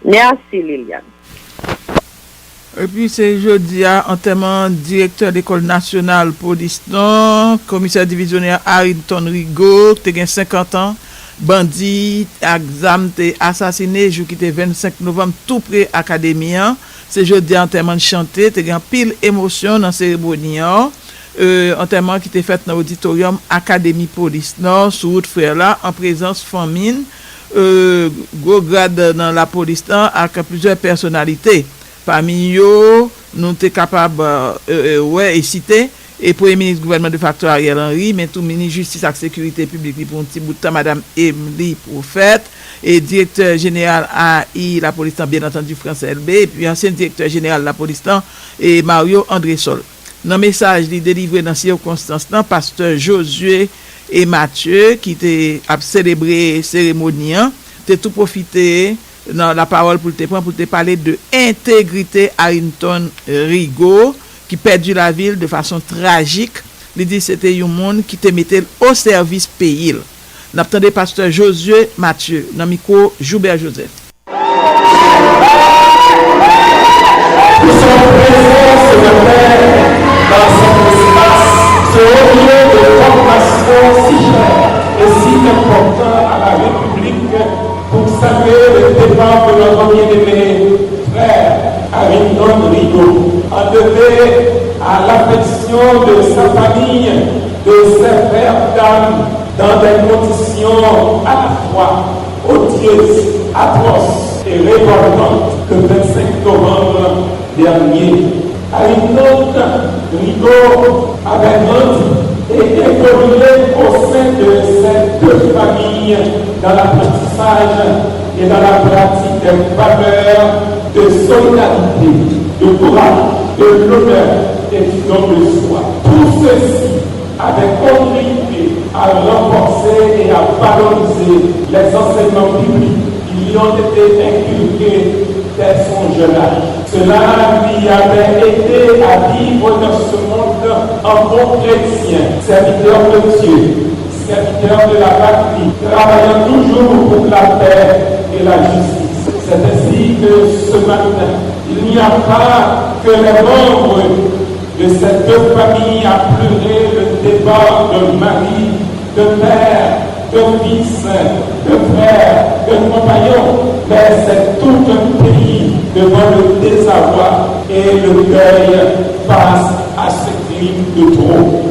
Merci Liliane. Et puis c'est jeudi à enterrement directeur d'école nationale police non, commissaire divisionnaire Harrington Rigaud, qui a 50 ans, bandit, exam te assassiné, jour qui était 25 novembre tout près académien. C'est jeudi enterrement chanté, te gen pile émotion dans cérémonie. Enterrement qui était fait dans l'auditorium Académie Police Nord sous route frère là en présence famine gros grade dans la police là avec plusieurs personnalités. Parmi eux, nous sommes capables et citer et premier ministre gouvernement de facto Ariel Henry, mais tout ministre justice et sécurité publique pour un petit bout de temps madame Emily Prophète et directeur général AI la police bien entendu France LB et puis ancien directeur général la police et Mario André Sol. Dans message li délivré dans circonstance là pasteur Josué et Mathieu qui était a célébré cérémonie t'es tout profité dans la parole pour te parler de intégrité Harrington Rigaud qui perdu la ville de façon tragique. Il dit c'était un monde qui te mettait au service pays. N'attendez pasteur Josué Mathieu dans micro Joubert Joseph. Nous sommes présents ce matin dans cet espace, ce haut lieu de formation si cher et si important à la République pour saluer le départ de notre bien-aimé frère Harrington Rigaud, enlevé à l'affection de sa famille, de ses frères d'âme, dans des conditions à la fois odieuses, atroces et révoltantes le 25 novembre dernier. Harrington Rigaud avait grandi et évolué au sein de ces deux familles dans l'apprentissage et dans la pratique des valeurs de solidarité, de courage, de l'honneur et du don de soi. Tout ceci avait contribué à renforcer et à valoriser les enseignements bibliques qui lui ont été inculqués dès son jeune âge. Cela lui avait aidé à vivre dans ce monde en bon chrétien, serviteur de Dieu, serviteur de la patrie, travaillant toujours pour la paix et la justice. C'est ainsi que ce matin, il n'y a pas que les membres de ces deux familles à pleurer le départ de mari, de père, de fils, de frère, de compagnon, mais c'est tout un pays devant le désarroi et le deuil face à ce crime de trop.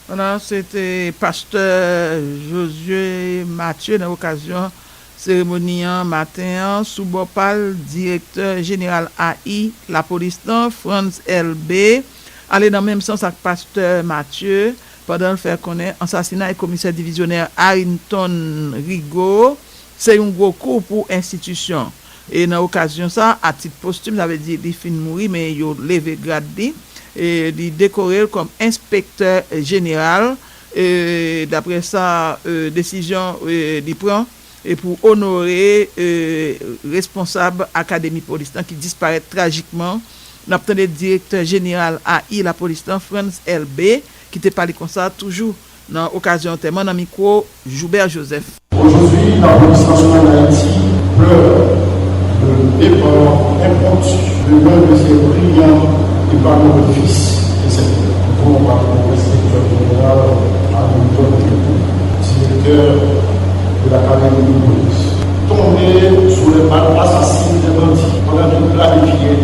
Voilà, c'était pasteur Josué Mathieu dans l'occasion cérémonie matin sous Bopal, directeur général AI la police France LB aller dans le même sens avec pasteur Mathieu pendant le faire connaître assassinat et commissaire divisionnaire Harrington Rigaud. C'est un gros coup pour institution et dans l'occasion ça à titre posthume ça veut dire il fin mourir mais il levé grade et il décoré comme inspecteur général et d'après ça décision il prend et pour honorer responsable académie police qui disparaît tragiquement. Nous avons le directeur général AI la police France LB qui te parlé comme ça toujours dans occasion tellement dans micro Joubert Joseph. Aujourd'hui, la police nationale d'Haïti pleure le départ impromptu de l'un de ses brillants et parmi le fils et ses frères. Nous pouvons parler de l'inspecteur général Harrington Rigaud, directeur de l'académie de police. Tombé sous les balles assassines des bandits pendant qu'il planifiait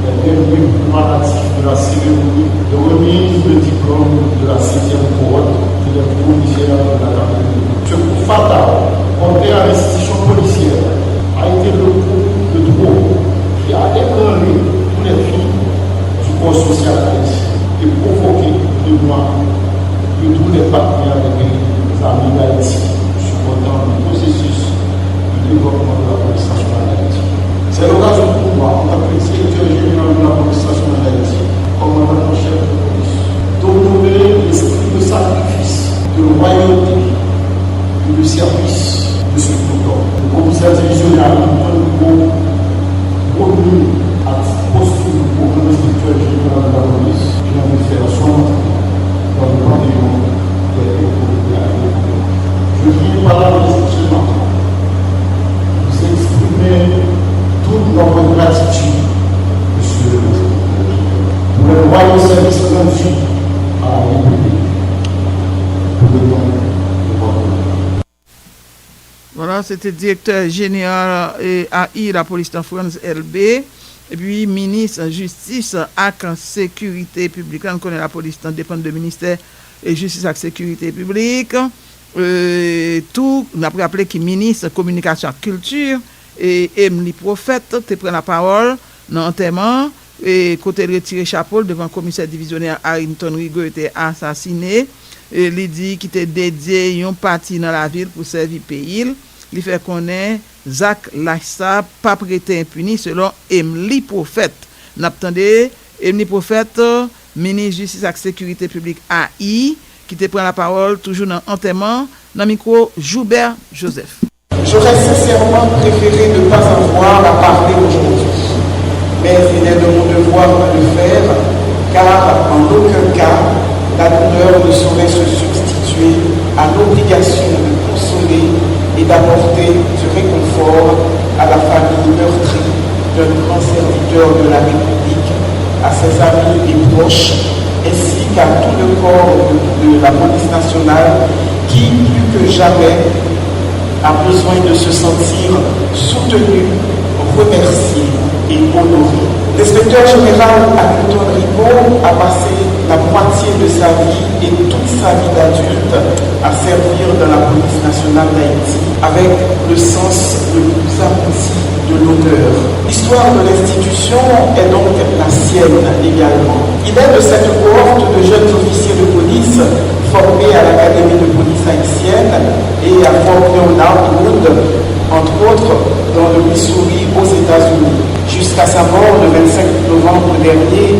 les derniers préparatifs de la cérémonie de remise de diplôme de la 6e cohorte de les commissaires de l'académie. Ce coup fatal porté à l'institution policière a été le coup de trop qui a ébranlé tous les filles du corps social haïtien et provoqué de moi de tous les partenaires des amis d'Haïti supportant le processus de développement de la police nationale d'Haïti. C'est l'occasion pour moi, en tant que directeur général de la police nationale d'Haïti, commandant en chef de police, d'honorer l'esprit de sacrifice, de loyauté et de service de ce programme. Le commissaire divisionnaire Harrington Rigaud, promu à posthume pour le directeur général de la police, vient de faire son entrée dans le panthéon des héros de la République. Je viens par là, vous exprimer notre gratitude, Monsieur le Président, pour le loyal service rendu à la République, pour le temps de votre. Voilà, c'était directeur général AI la police de France LB, et puis ministre justice et sécurité publique. On connaît la police dépend du ministère et justice et sécurité publique. Tout, on a rappelé que ministre communication et culture et Emily Prophète te prend la parole dans l'enterrement et côté retiré chapeau devant le commissaire divisionnaire Harrington Rigaud était assassiné. Il dit qu'il était dédié une partie dans la ville pour servir le pays. Il fait connaître Zach Lassa pas prêté impuni selon Emily Prophète. N'attendez Emily Prophète, ministre justice et sécurité publique AI, qui te prend la parole toujours dans l'enterrement, dans le micro Joubert Joseph. J'aurais sincèrement préféré ne pas avoir à parler aujourd'hui, mais il est de mon devoir de le faire, car en aucun cas, la douleur ne saurait se substituer à l'obligation de consoler et d'apporter du réconfort à la famille meurtrie d'un grand serviteur de la République, à ses amis et proches, ainsi qu'à tout le corps de la police nationale qui, plus que jamais, a besoin de se sentir soutenu, remercié et honoré. L'inspecteur général Harrington Rigaud a passé la moitié de sa vie et toute sa vie d'adulte à servir dans la police nationale d'Haïti avec le sens le plus abouti de l'honneur. L'histoire de l'institution est donc la sienne également. Il est de cette cohorte de jeunes officiers de police formés à l'Académie de police haïtienne et à Fort Leonard Wood, entre autres dans le Missouri aux États-Unis. Jusqu'à sa mort le 25 novembre dernier,